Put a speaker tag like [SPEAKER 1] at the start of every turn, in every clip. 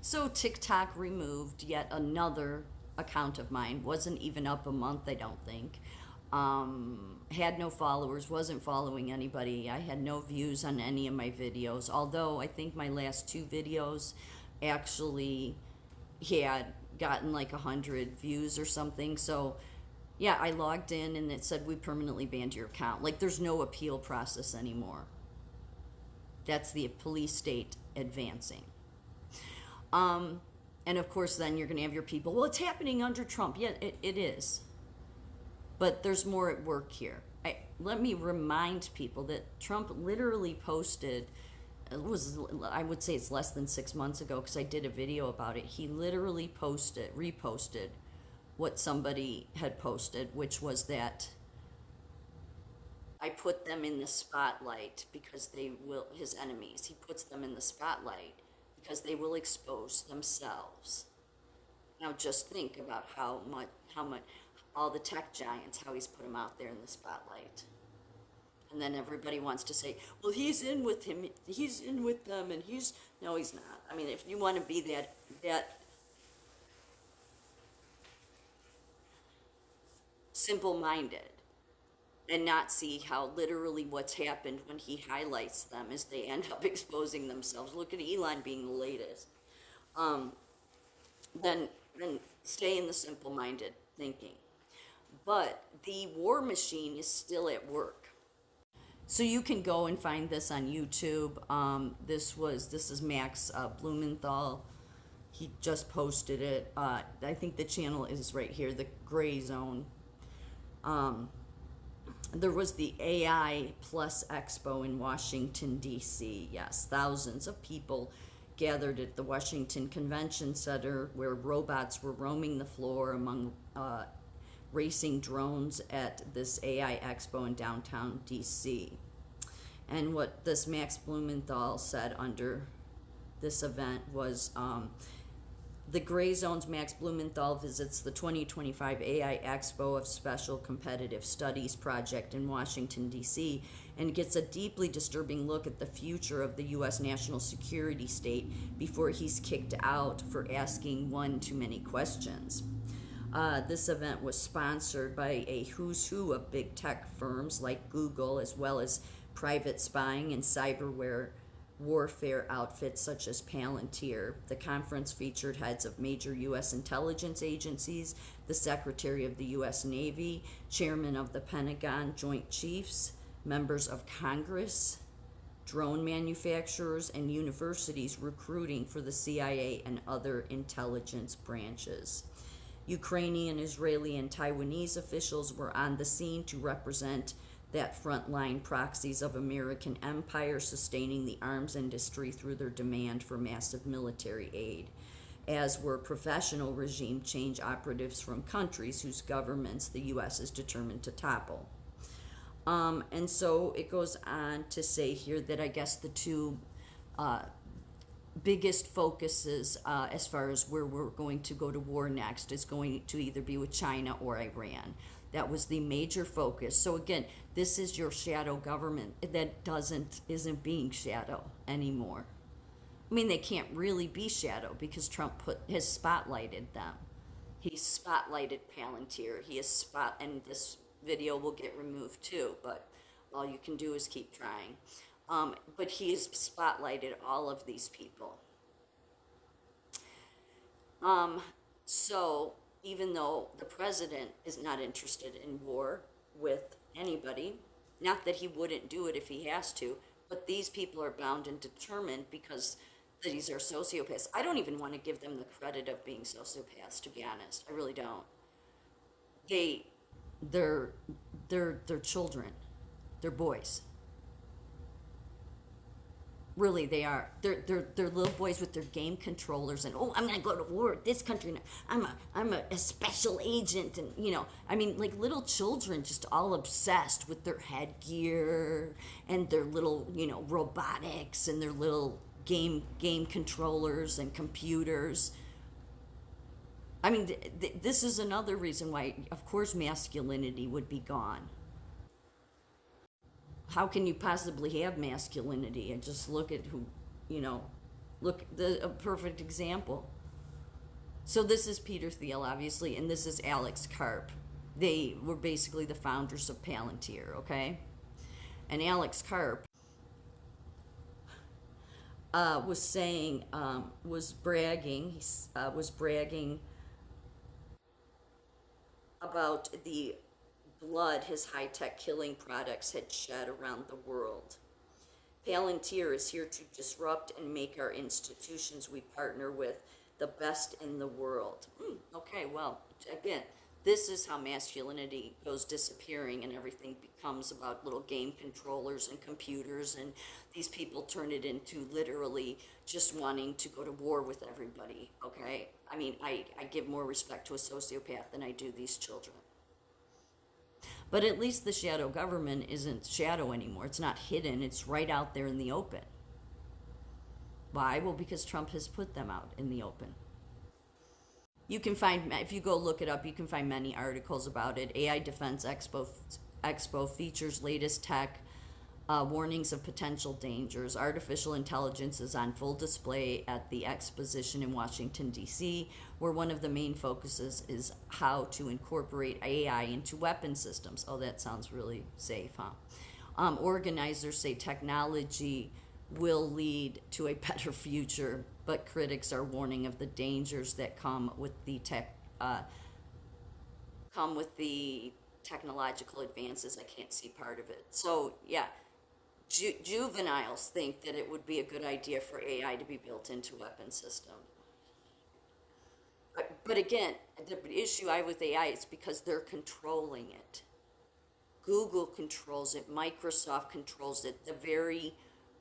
[SPEAKER 1] So TikTok removed yet another account of mine. Wasn't even up a month, I don't think. Had no followers, wasn't following anybody. I had no views on any of my videos. Although I think my last two videos actually had gotten like 100 views or something. So yeah, I logged in and it said we permanently banned your account. Like there's no appeal process anymore. That's the police state advancing. Um, and of course, then you're going to have your people. Well, it's happening under Trump. Yeah, it is. But there's more at work here. Let me remind people that Trump literally posted. It was, I would say it's less than 6 months ago because I did a video about it. He literally reposted what somebody had posted, which was that I put them in the spotlight because they will, his enemies, he puts them in the spotlight because they will expose themselves. Now just think about how much, all the tech giants, how he's put them out there in the spotlight. And then everybody wants to say, well, he's in with him, he's in with them, and no, he's not. I mean, if you want to be that simple-minded, and not see how literally what's happened when he highlights them is they end up exposing themselves. Look at Elon being the latest. Um, then stay in the simple-minded thinking. But the war machine is still at work. So you can go and find this on YouTube. This is Max Blumenthal. He just posted it. I think the channel is right here, the Gray Zone. There was the AI Plus Expo in Washington, D.C. Yes, thousands of people gathered at the Washington Convention Center where robots were roaming the floor among racing drones at this AI Expo in downtown D.C. And what this Max Blumenthal said under this event was the Gray Zone's Max Blumenthal visits the 2025 AI Expo of Special Competitive Studies project in Washington, D.C., and gets a deeply disturbing look at the future of the U.S. national security state before he's kicked out for asking one too many questions. This event was sponsored by a who's who of big tech firms like Google, as well as private spying and cyberware warfare outfits such as Palantir. The conference featured heads of major U.S. intelligence agencies, the Secretary of the U.S. Navy, Chairman of the Pentagon Joint Chiefs, members of Congress, drone manufacturers, and universities recruiting for the CIA and other intelligence branches. Ukrainian, Israeli, and Taiwanese officials were on the scene to represent that frontline proxies of American empire sustaining the arms industry through their demand for massive military aid, as were professional regime change operatives from countries whose governments the U.S. is determined to topple. And so it goes on to say here that I guess the two biggest focuses as far as where we're going to go to war next is going to either be with China or Iran. That was the major focus. So again, this is your shadow government that isn't being shadow anymore. I mean, they can't really be shadow because Trump has spotlighted them. He spotlighted Palantir. And this video will get removed too, but all you can do is keep trying. But he has spotlighted all of these people. So even though the president is not interested in war with anybody, not that he wouldn't do it if he has to, but these people are bound and determined because these are sociopaths. I don't even want to give them the credit of being sociopaths, to be honest. I really don't. They're children. They're boys. Really, they are. They're little boys with their game controllers, and I'm gonna go to war with this country. And I'm a special agent, and I mean, like little children, just all obsessed with their headgear and their little robotics and their little game controllers and computers. I mean, this is another reason why, of course, masculinity would be gone. How can you possibly have masculinity? And just look at who, you know, Look, a perfect example. So this is Peter Thiel, obviously, and this is Alex Karp. They were basically the founders of Palantir, okay? And Alex Karp was saying, was bragging about the blood his high-tech killing products had shed around the world. Palantir is here to disrupt and make our institutions we partner with the best in the world. Okay, well, again, this is how masculinity goes disappearing and everything becomes about little game controllers and computers, and these people turn it into literally just wanting to go to war with everybody, okay? I mean, I give more respect to a sociopath than I do these children. But at least the shadow government isn't shadow anymore. It's not hidden. It's right out there in the open. Why? Well, because Trump has put them out in the open. You can find, if you go look it up, you can find many articles about it. AI Defense Expo features latest tech, warnings of potential dangers. Artificial intelligence is on full display at the exposition in Washington, D.C., where one of the main focuses is how to incorporate AI into weapon systems. Oh, that sounds really safe, huh? Organizers say technology will lead to a better future, but critics are warning of the dangers that come with the technological advances. I can't see part of it. So yeah, juveniles think that it would be a good idea for AI to be built into weapon systems. But again, the issue I have with AI is because they're controlling it. Google controls it. Microsoft controls it. The very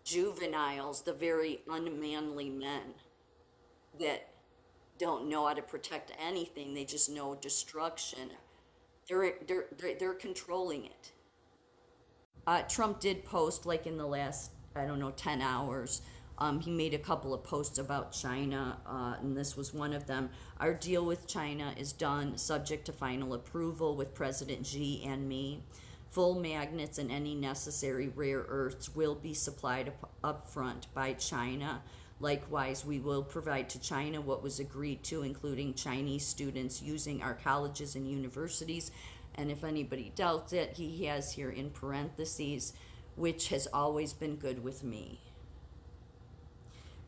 [SPEAKER 1] juveniles, the very unmanly men that don't know how to protect anything, they just know destruction. They're controlling it. Trump did post, like in the last, I don't know, 10 hours. He made a couple of posts about China, and this was one of them. Our deal with China is done, subject to final approval with President Xi and me. Full magnets and any necessary rare earths will be supplied up front by China. Likewise, we will provide to China what was agreed to, including Chinese students using our colleges and universities. And if anybody doubts it, he has here in parentheses, which has always been good with me.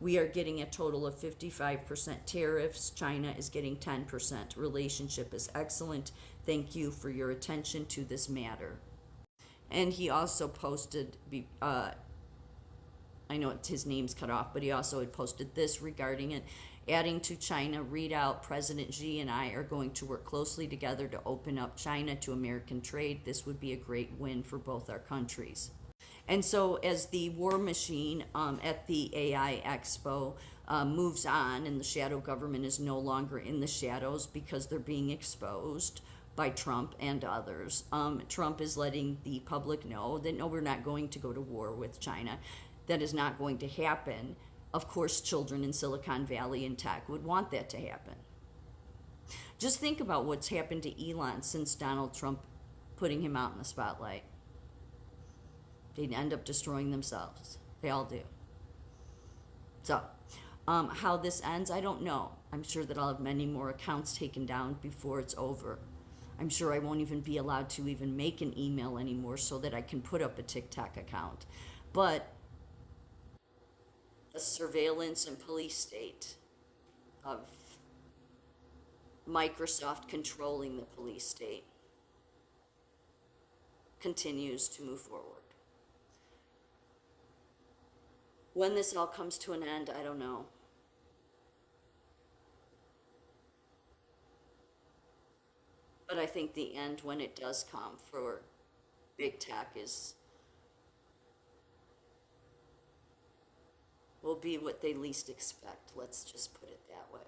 [SPEAKER 1] We are getting a total of 55% tariffs. China is getting 10%. Relationship is excellent. Thank you for your attention to this matter. And he also posted, I know his name's cut off, but he also had posted this regarding it. Adding to China, read out, President Xi and I are going to work closely together to open up China to American trade. This would be a great win for both our countries. And so as the war machine at the AI Expo moves on and the shadow government is no longer in the shadows because they're being exposed by Trump and others, Trump is letting the public know that no, we're not going to go to war with China. That is not going to happen. Of course, children in Silicon Valley and tech would want that to happen. Just think about what's happened to Elon since Donald Trump putting him out in the spotlight. They'd end up destroying themselves. They all do. So, how this ends, I don't know. I'm sure that I'll have many more accounts taken down before it's over. I'm sure I won't even be allowed to even make an email anymore so that I can put up a TikTok account. But the surveillance and police state of Microsoft controlling the police state continues to move forward. When this all comes to an end, I don't know. But I think the end, when it does come for big tech, will be what they least expect. Let's just put it that way.